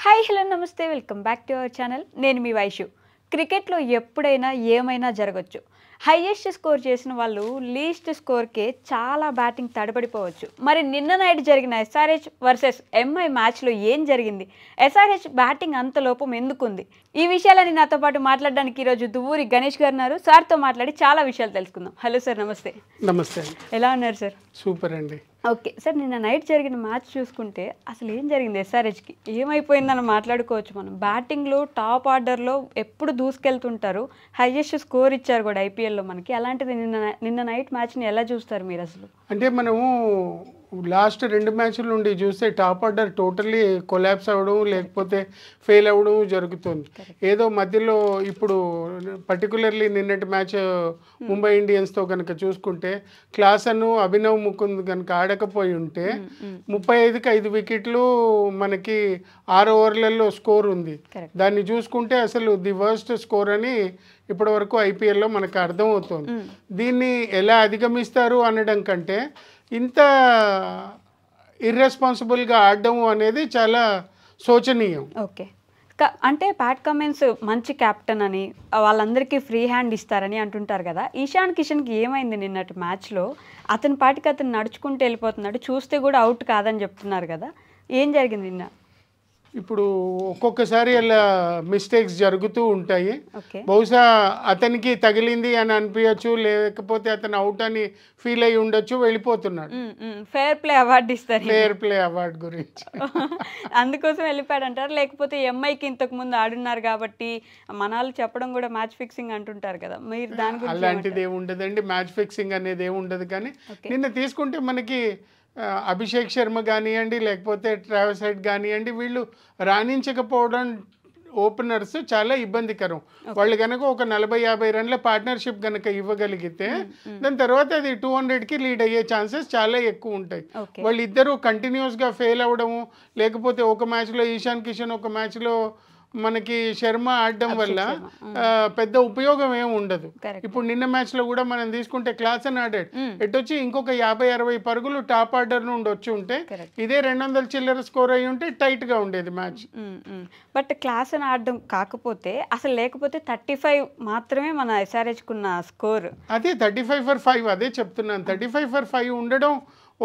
Hi hello నమస్తే welcome back to our channel. నేను మీ వైషు. క్రికెట్లో ఎప్పుడైనా ఏమైనా జరగచ్చు. హైయెస్ట్ స్కోర్ చేసిన వాళ్ళు లీస్ట్ స్కోర్కే చాలా బ్యాటింగ్ తడబడిపోవచ్చు. మరి నిన్న నైట్ జరిగిన ఎస్ఆర్హెచ్ వర్సెస్ ఎంఐ మ్యాచ్లో ఏం జరిగింది? ఎస్ఆర్హెచ్ బ్యాటింగ్ అంత లోపం ఎందుకుంది? ఈ విషయాలని నాతో పాటు మాట్లాడడానికి ఈరోజు దువ్వూరి గణేష్ గారు ఉన్నారు. సార్తో మాట్లాడి చాలా విషయాలు తెలుసుకుందాం. హలో సార్, నమస్తే. నమస్తే. ఎలా ఉన్నారు సార్? సూపర్ అండి. ఓకే సార్, నిన్న నైట్ జరిగిన మ్యాచ్ చూసుకుంటే అసలు ఏం జరిగింది? ఎస్ఆర్హెచ్కి ఏమైపోయిందని మాట్లాడుకోవచ్చు మనం. బ్యాటింగ్లో టాప్ ఆర్డర్లో ఎప్పుడు దూసుకెళ్తుంటారు, హైయెస్ట్ స్కోర్ ఇచ్చారు కూడా ఐపీఎల్లో మనకి. అలాంటిది నిన్న నైట్ మ్యాచ్ని ఎలా చూస్తారు మీరు అసలు? అంటే మనము లాస్ట్ 2 మ్యాచ్ల నుండి చూస్తే టాప్ ఆర్డర్ టోటల్లీ కొలాప్స్ అవ్వడం లేకపోతే ఫెయిల్ అవ్వడం జరుగుతుంది. ఏదో మధ్యలో ఇప్పుడు పర్టికులర్లీ నిన్నటి మ్యాచ్ ముంబై ఇండియన్స్తో కనుక చూసుకుంటే క్లాసన్ అభినవ్ ముకుంద్ కనుక ఆడకపోయి ఉంటే 35కి 5 వికెట్లు మనకి 6 ఓవర్లలో స్కోర్ ఉంది. దాన్ని చూసుకుంటే అసలు ది వర్స్ట్ స్కోర్ అని ఇప్పటి వరకు ఐపీఎల్లో మనకు అర్థమవుతుంది. దీన్ని ఎలా అధిగమిస్తారు అనడం కంటే ఇంత ఇర్రెస్పాన్సిబుల్గా ఆడడం అనేది చాలా శోచనీయం. ఓకే, అంటే ప్యాట్ కమిన్స్ మంచి కెప్టెన్ అని వాళ్ళందరికీ ఫ్రీ హ్యాండ్ ఇస్తారని అంటుంటారు కదా. ఇషాన్ కిషన్కి ఏమైంది నిన్నటి మ్యాచ్లో? అతని పాటికి అతను నడుచుకుంటూ వెళ్ళిపోతున్నాడు, చూస్తే కూడా అవుట్ కాదని చెప్తున్నారు కదా. ఏం జరిగింది నిన్న? ఇప్పుడు ఒక్కొక్కసారి అలా మిస్టేక్స్ జరుగుతూ ఉంటాయి. బహుశా అతనికి తగిలింది అని అనిపించచ్చు, లేకపోతే అతను అవుట్ అని ఫీల్ అయ్యి ఉండొచ్చు, వెళ్ళిపోతున్నాడు. ఫెయిర్ ప్లే అవార్డు ఇస్తారు, ఫెయిర్ ప్లే అవార్డు గురించి అందుకోసం వెళ్ళిపోయాడు అంటారు. లేకపోతే ఎంఐకి ఇంతకు ముందు ఆడున్నారు కాబట్టి మన వాళ్ళు చెప్పడం కూడా మ్యాచ్ ఫిక్సింగ్ అంటుంటారు కదా. మీరు దాని గురించి? అలాంటిది ఏమి ఉండదండి, మ్యాచ్ ఫిక్సింగ్ అనేది ఏమి ఉండదు. కానీ నిన్న తీసుకుంటే మనకి అభిషేక్ శర్మ కానివ్వండి, లేకపోతే ట్రావిస్ హెడ్ కానివ్వండి, వీళ్ళు రాణించకపోవడం ఓపెనర్స్ చాలా ఇబ్బందికరం. వాళ్ళు కనుక ఒక 40-50 రన్ల పార్ట్నర్షిప్ కనుక ఇవ్వగలిగితే దాని తర్వాత అది 200కి లీడ్ అయ్యే ఛాన్సెస్ చాలా ఎక్కువ ఉంటాయి. వాళ్ళిద్దరూ కంటిన్యూస్గా ఫెయిల్ అవ్వడము, లేకపోతే ఒక మ్యాచ్లో ఇషాన్ కిషన్, ఒక మ్యాచ్లో మనకి శర్మ ఆడడం వల్ల పెద్ద ఉపయోగం ఏమి ఉండదు. ఇప్పుడు నిన్న మ్యాచ్లో కూడా మనం తీసుకుంటే క్లాసన్ ఆడాడు, ఎటొచ్చి ఇంకొక 50-60 పరుగులు టాప్ ఆర్డర్ నుండి వచ్చి ఉంటే ఇదే 200 చిల్లర స్కోర్ అయ్యి ఉంటే టైట్గా ఉండేది మ్యాచ్. బట్ క్లాసన్ ఆడడం కాకపోతే అసలు లేకపోతే 35 మాత్రమే మన ఎస్ఆర్హెచ్కున్న స్కోర్. అదే 35/5, అదే చెప్తున్నాను. 35/5 ఉండడం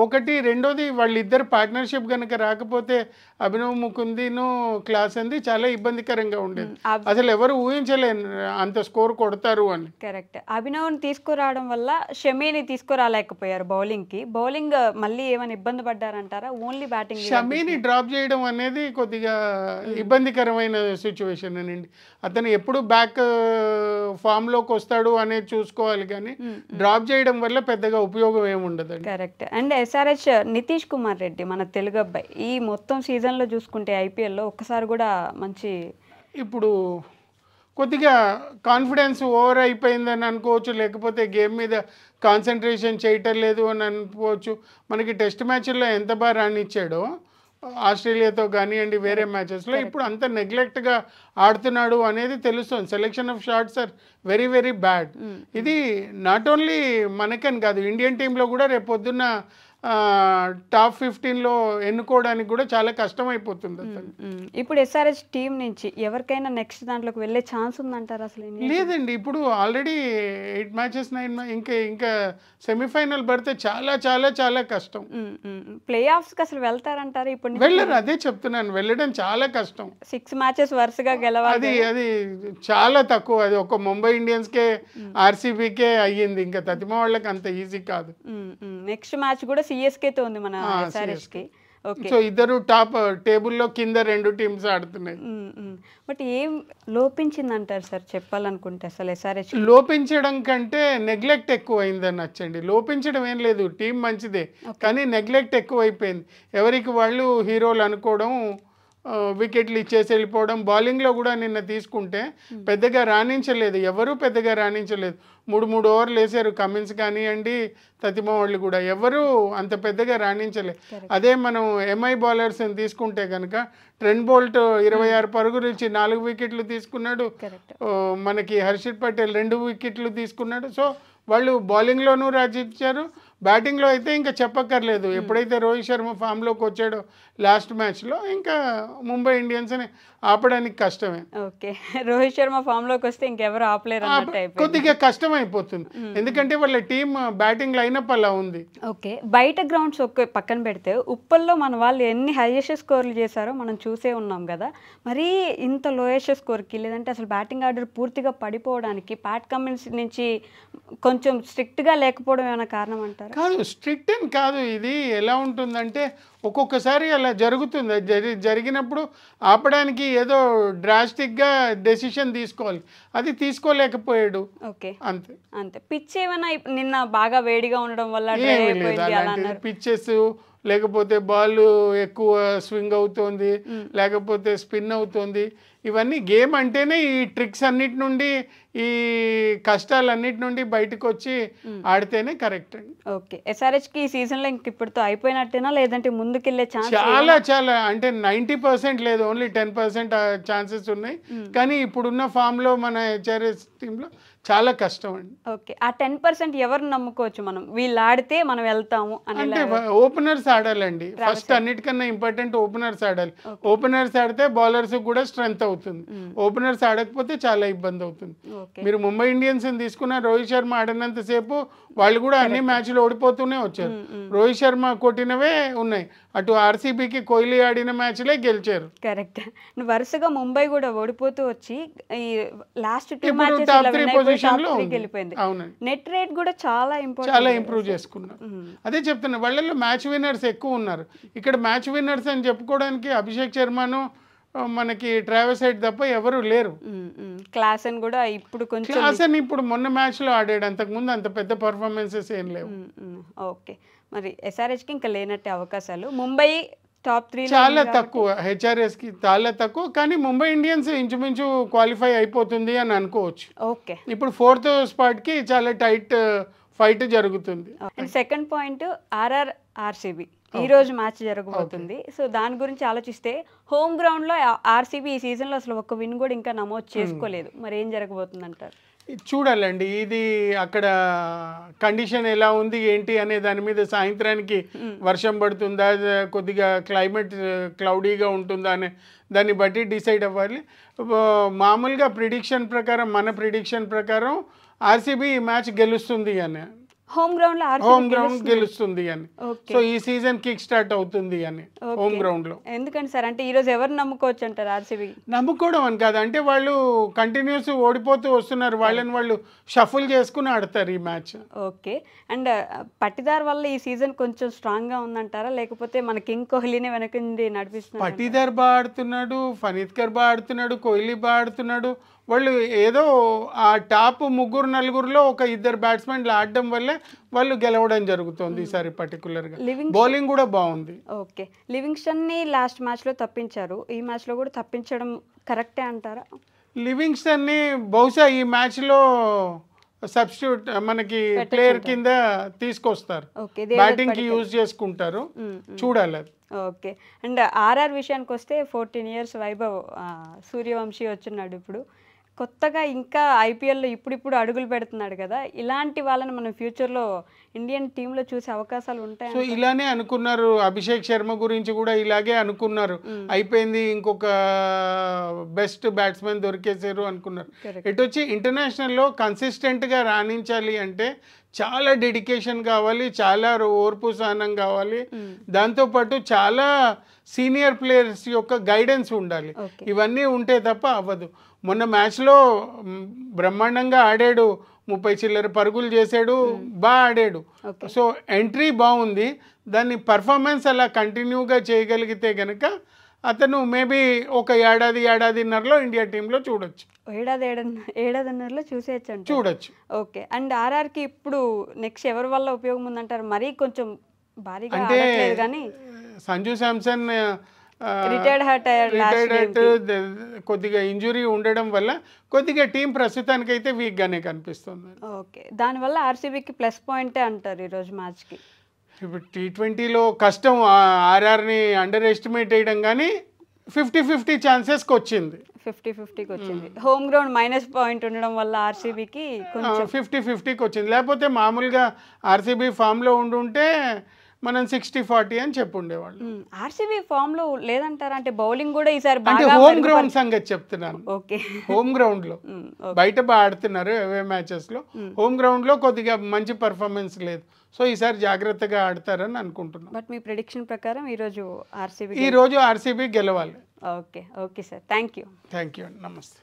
ఒకటి. రెండోది వాళ్ళిద్దరు పార్ట్నర్షిప్ కనుక రాకపోతే అభినవ్ ముకుందిను క్లాసన్ది చాలా ఇబ్బందికరంగా ఉండేది. అసలు ఎవరు ఊహించలేను అంత స్కోర్ కొడతారు అని. కరెక్ట్. అభినవ్ని తీసుకురావడం వల్ల షమీని తీసుకురాలేకపోయారు బౌలింగ్కి. బౌలింగ్ మళ్ళీ ఏమైనా ఇబ్బంది పడ్డారంటారా? Only batting. షమీని డ్రాప్ చేయడం అనేది కొద్దిగా ఇబ్బందికరమైన సిచ్యువేషన్ అండి. అతను ఎప్పుడు బ్యాక్ ఫామ్లోకి వస్తాడు అనేది చూసుకోవాలి, కానీ డ్రాప్ చేయడం వల్ల పెద్దగా ఉపయోగం ఏమి ఉండదు. Correct. And SRH Nitish Kumar Reddy, మన తెలుగు అబ్బాయి, ఈ మొత్తం సీజన్లో చూసుకుంటే ఐపీఎల్లో ఒక్కసారి కూడా మంచి, ఇప్పుడు కొద్దిగా కాన్ఫిడెన్స్ ఓవర్ అయిపోయిందని అనుకోవచ్చు, లేకపోతే గేమ్ మీద కాన్సన్ట్రేషన్ చేయటం లేదు అని అనుకోవచ్చు. మనకి టెస్ట్ మ్యాచ్ల్లో ఎంత బాగా రాణించాడో ఆస్ట్రేలియాతో కానివ్వండి, వేరే మ్యాచెస్లో, ఇప్పుడు అంత నెగ్లెక్ట్గా ఆడుతున్నాడు అనేది తెలుస్తుంది. Selection of shots are very very bad. ఇది నాట్ ఓన్లీ మనకని కాదు, ఇండియన్ టీంలో కూడా రేపు పొద్దున్న టాప్ 15లో ఎన్నుకోవడానికి కూడా చాలా కష్టమైపోతుంది. ఇప్పుడు ఎస్ఆర్హెచ్ టీం నుంచి ఎవరికైనా నెక్స్ట్ దాంట్లోకి వెళ్ళే ఛాన్స్ ఉందంటారు? అసలు లేదండి. ఇప్పుడు ఆల్రెడీ 8 మ్యాచెస్ 9 ఇంకా సెమీఫైనల్ పడితే చాలా చాలా చాలా కష్టం. ప్లే ఆఫ్స్కి అసలు వెళ్తారంటారు? ఇప్పుడు వెళ్ళరు, అదే చెప్తున్నాను, వెళ్ళడం చాలా కష్టం. 6 మ్యాచెస్ వరుసగా గెలవాలి, అది చాలా తక్కువ. అది ఒక ముంబై ఇండియన్స్కే ఆర్సీబీకే అయ్యింది, ఇంకా తతిమ వాళ్ళకి అంత ఈజీ కాదు. నెక్స్ట్ మ్యాచ్ కూడా సిఎస్కేతో ఉంది మన ఎస్ఆర్హెచ్కి. సో ఇద్దరు టాప్ టేబుల్లో కింద 2 టీమ్స్ ఆడుతున్నాయి. బట్ ఏం లోపించింది అంటారు సార్ చెప్పాలనుకుంటే? అసలు ఎస్ఆర్హెచ్ లోపించడం కంటే నెగ్లెక్ట్ ఎక్కువ అయిందని నచ్చండి. లోపించడం ఏం లేదు, టీం మంచిదే, కానీ నెగ్లెక్ట్ ఎక్కువ అయిపోయింది. ఎవరికి వాళ్ళు హీరోలు అనుకోవడం, వికెట్లు ఇచ్చేసి వెళ్ళిపోవడం. బౌలింగ్లో కూడా నిన్న తీసుకుంటే పెద్దగా రాణించలేదు, ఎవరూ పెద్దగా రాణించలేదు. 3 ఓవర్లు వేసారు కమిన్స్ కానివ్వండి, తతిమ వాళ్ళు కూడా ఎవరు అంత పెద్దగా రాణించలేదు. అదే మనం ఎంఐ బౌలర్స్ని తీసుకుంటే కనుక ట్రెంట్ బోల్ట్ 26 పరుగులు ఇచ్చి 4 వికెట్లు తీసుకున్నాడు. మనకి హర్షిత్ పటేల్ 2 వికెట్లు తీసుకున్నాడు. సో వాళ్ళు బౌలింగ్లోనూ రాజించారు, బ్యాటింగ్లో అయితే ఇంకా చెప్పక్కర్లేదు. ఎప్పుడైతే రోహిత్ శర్మ ఫామ్లోకి వచ్చాడో లాస్ట్ మ్యాచ్లో ఇంకా ముంబై ఇండియన్స్ని ఆపడానికి కష్టమే. ఓకే, రోహిత్ శర్మ ఫామ్లోకి వస్తే ఇంకెవరు ఆపలేరు అన్నట్టు అయిపోయింది. కొద్దిగా కష్టం అయిపోతుంది, ఎందుకంటే వాళ్ళ టీం బ్యాటింగ్ లైనప్ అలా ఉంది. ఓకే, బయట గ్రౌండ్స్ ఒక్క పక్కన పెడితే ఉప్పల్లో మన వాళ్ళు ఎన్ని హైయెస్ట్ స్కోర్లు చేశారో మనం చూసే ఉన్నాం కదా. మరి ఇంత లోయెస్ట్ స్కోర్కి లేదంటే అసలు బ్యాటింగ్ ఆర్డర్ పూర్తిగా పడిపోవడానికి ప్యాట్ కమిన్స్ నుంచి కొంచెం స్ట్రిక్ట్గా లేకపోవడం ఏమైనా కారణం అంటారా? కాదు, స్ట్రిక్ట్ అని కాదు. ఇది ఎలా ఉంటుందంటే ఒక్కొక్కసారి అలా జరుగుతుంది. జరిగినప్పుడు ఆపడానికి ఏదో డ్రాస్టిక్గా డెసిషన్ తీసుకోవాలి, అది తీసుకోలేకపోయాడు. ఓకే, అంతే అంతే. పిచ్ ఏమైనా నిన్న బాగా వేడిగా ఉండడం వల్ల డ్రై ఏమీ లేదు అయిపోయింది అలా అలాంటి అన్నారు. పిచ్చెస్, లేకపోతే బాల్ ఎక్కువ స్వింగ్ అవుతోంది, లేకపోతే స్పిన్ అవుతోంది. ఇవన్నీ గేమ్ అంటేనే ఈ ట్రిక్స్ అన్నిటి నుండి, ఈ కష్టాలన్నిటి నుండి బయటకు వచ్చి ఆడితేనే కరెక్ట్ అండి. ఓకే, ఎస్ఆర్హెచ్కి ఈ సీజన్లో ఇంక ఇప్పటితో అయిపోయినట్టేనా లేదంటే ముందుకెళ్ళే ఛాన్స్? చాలా అంటే 90% లేదు, ఓన్లీ 10% ఛాన్సెస్ ఉన్నాయి. కానీ ఇప్పుడున్న ఫామ్లో మన హెచ్ఆర్ఎస్ టీంలో చాలా కష్టం అండి. ఓకే, ఆ 10% ఎవరు నమ్ముకోవచ్చు మనం? వీళ్ళు ఆడితే మనం వెళ్తాము అని. అంటే ఓపెనర్స్ ఆడాలండి ఫస్ట్, అన్నిటికన్నా ఇంపార్టెంట్ ఓపెనర్స్ ఆడాలి. ఓపెనర్స్ ఆడితే బౌలర్స్ కూడా స్ట్రెంగ్త్ అవుతుంది. ఓపెనర్స్ ఆడకపోతే చాలా ఇబ్బంది అవుతుంది. మీరు ముంబై ఇండియన్స్ తీసుకున్న రోహిత్ శర్మ ఆడినంతసేపు వాళ్ళు కూడా అన్ని మ్యాచ్లు ఓడిపోతూనే వచ్చారు. రోహిత్ శర్మ కొట్టినవే ఉన్నాయి. అటు ఆర్సీబీకి కోహ్లీ ఆడిన మ్యాచ్లే గెలిచారు. కరెక్ట్. వరుసగా ముంబై కూడా ఓడిపోతూ వచ్చి ఈ లాస్ట్ టాప్ 3 పొజిషన్ లో వెళ్ళిపోయింది. అవునండి, నెట్ రేట్ కూడా చాలా ఇంప్రూవ్ చేసుకున్నారు. అదే చెప్తున్నా, వాళ్ళలో మ్యాచ్ విన్నర్స్ ఎక్కువ ఉన్నారు. ఇక్కడ మ్యాచ్ విన్నర్స్ అని చెప్పుకోవడానికి అభిషేక్ శర్మను, మనకి ట్రావెస్ హెడ్ తప్ప ఎవరు లేరు. క్లాసెన్ కూడా ఇప్పుడు కొంచెం, క్లాసెన్ ఇప్పుడు మొన్న మ్యాచ్లో ఆడాడు, అంతకుముందు అంత పెద్ద పర్ఫార్మెన్సెస్ ఏం లేవు. ఓకే, మరి ఎస్ఆర్హెచ్కి ఇంకా లేనట్టే అవకాశాలు. ముంబై టాప్ 3 చాలా తక్కువ, హెచ్ఆర్ఎస్కి చాలా తక్కువ. కానీ ముంబై ఇండియన్స్ ఇంచుమించు క్వాలిఫై అయిపోతుంది అని అనుకోవచ్చు. ఓకే, ఇప్పుడు 4th స్పాట్కి చాలా టైట్ ఫైట్ జరుగుతుంది. And second point RR RCB ఈ రోజు మ్యాచ్ జరగబోతుంది. సో దాని గురించి ఆలోచిస్తే హోమ్ గ్రౌండ్లో ఆర్సీబీ ఈ సీజన్లో అసలు ఒక్క విన్ కూడా ఇంకా నమోదు చేసుకోలేదు. మరి ఏం జరగబోతుంది అంటారు? చూడాలండి, ఇది అక్కడ కండిషన్ ఎలా ఉంది ఏంటి అనే దాని మీద. సాయంత్రానికి వర్షం పడుతుందా, కొద్దిగా క్లైమేట్ క్లౌడీగా ఉంటుందా అనే దాన్ని బట్టి డిసైడ్ అవ్వాలి. మామూలుగా ప్రిడిక్షన్ ప్రకారం, మన ప్రిడిక్షన్ ప్రకారం ఆర్సీబీ ఈ మ్యాచ్ గెలుస్తుంది అని, హోమ్ గ్రౌండ్ గెలుస్తుంది అని. సో ఈ సీజన్ కిక్ స్టార్ట్ అవుతుంది అని హోమ్ గ్రౌండ్ లో. ఎందుకండి సార్? అంటే ఈ రోజు ఎవరు నమ్ముకోవచ్చు అంటారు ఆర్సీబీ? నమ్ముకోవడం అని కాదు, అంటే వాళ్ళు కంటిన్యూస్ ఓడిపోతూ వస్తున్నారు, వాళ్ళని వాళ్ళు షఫుల్ చేసుకుని ఆడతారు ఈ మ్యాచ్. ఓకే, అండ్ పట్టిదార్ వల్ల ఈ సీజన్ కొంచెం స్ట్రాంగ్ గా ఉందంటారా, లేకపోతే మన కింగ్ కోహ్లీనే వెనక నుండి నడిపిస్తున్నారు? పట్టిదార్ బాగా ఆడుతున్నాడు, ఫనీత్కర్ బాగా ఆడుతున్నాడు, కోహ్లీ బాగా ఆడుతున్నాడు. వాళ్ళు ఏదో ఆ టాప్ 3-4లో ఒక 2 బ్యాట్స్మెన్లు ఆడడం వల్లే వాళ్ళు గెలవడం జరుగుతుంది ఈసారి పర్టికులర్గా. బౌలింగ్ కూడా బాగుంది. ఓకే, లివింగ్స్టన్ని లాస్ట్ మ్యాచ్లో తప్పించారు, ఈ మ్యాచ్లో కూడా తప్పించడం కరెక్టే అంటారా? లివింగ్స్టన్ని బహుశా ఈ మ్యాచ్లో సబ్స్టిట్యూట్ మనకి ప్లేయర్ కింద తీసుకొస్తారు, బ్యాటింగ్కి యూజ్ చేసుకుంటారు, చూడాలి అది. ఓకే, అండ్ ఆర్ఆర్ విషయానికి వస్తే 14 years వైభవ్ సూర్యవంశీ వచ్చున్నాడు. ఇప్పుడు కొత్తగా ఇంకా ఐపీఎల్లో ఇప్పుడిప్పుడు అడుగులు పెడుతున్నాడు కదా. ఇలాంటి వాళ్ళని మనం ఫ్యూచర్లో ఇండియన్ టీంలో చూసే అవకాశాలు ఉంటాయి. సో ఇలానే అనుకున్నారు, అభిషేక్ శర్మ గురించి కూడా ఇలాగే అనుకున్నారు, అయిపోయింది ఇంకొక బెస్ట్ బ్యాట్స్మెన్ దొరికేసారు అనుకున్నారు. ఎటు వచ్చి ఇంటర్నేషనల్లో కన్సిస్టెంట్గా రాణించాలి అంటే చాలా డెడికేషన్ కావాలి, చాలా ఓర్పు సహనం కావాలి, దాంతోపాటు చాలా సీనియర్ ప్లేయర్స్ యొక్క గైడెన్స్ ఉండాలి. ఇవన్నీ ఉంటే తప్ప అవ్వదు. మొన్న మ్యాచ్లో బ్రహ్మాండంగా ఆడాడు, 30 చిల్లర పరుగులు చేశాడు, బాగా ఆడాడు. సో ఎంట్రీ బాగుంది, దాన్ని పర్ఫార్మెన్స్ అలా కంటిన్యూగా చేయగలిగితే కనుక అతను మేబీ ఒక ఏడాదిన్నరలో ఇండియా టీంలో చూడొచ్చు. ఏడాదిన్నరలో చూసేయచ్చు, చూడొచ్చు. ఓకే, అండ్ ఆర్ఆర్కి ఇప్పుడు నెక్స్ట్ ఎవరి వల్ల ఉపయోగం ఉందంటారు? మరీ కొంచెం భారీగా అంటే కానీ సంజు శాంసన్ రిటైర్డ్ కొద్దిగా ఇంజురీ ఉండడం వల్ల కొద్దిగా టీం ప్రస్తుతానికైతే వీక్గానే కనిపిస్తుంది. ఓకే, దానివల్ల ఆర్సీబీకి ప్లస్ పాయింటే అంటారు ఈరోజు మ్యాచ్కి. ఇప్పుడు T20లో కష్టం ఆర్ఆర్ని అండర్ ఎస్టిమేట్ చేయడం, కానీ 50-50 ఛాన్సెస్కి వచ్చింది. 50-50కి వచ్చింది. హోమ్ గ్రౌండ్ మైనస్ పాయింట్ ఉండడం వల్ల ఆర్సీబీకి కొంచెం 50-50కి వచ్చింది. లేకపోతే మామూలుగా ఆర్సీబీ ఫామ్లో ఉండుంటే మనం 60-40 అని చెప్పుండేవాళ్ళు. ఆర్సీబీ ఫామ్ లో లేదంటారా? అంటే బౌలింగ్ కూడా ఈసారి అంటే బాగా హోమ్ గ్రౌండ్ సంగతి చెప్తున్నాను. ఓకే. హోమ్ గ్రౌండ్ లో బయట బాగా ఆడుతున్నారు అవే మ్యాచెస్ లో, హోమ్ గ్రౌండ్ లో కొద్దిగా మంచి పర్ఫార్మెన్స్ లేదు. సో ఈసారి జాగ్రత్తగా ఆడతారని అనుకుంటున్నాను. బట్ మీ ప్రెడిక్షన్ ప్రకారం ఈరోజు ఆర్సీబీ ఈ రోజు ఆర్సీబీ గెలవాలి. Okay. Okay sir, thank you. Thank you అండి, నమస్తే.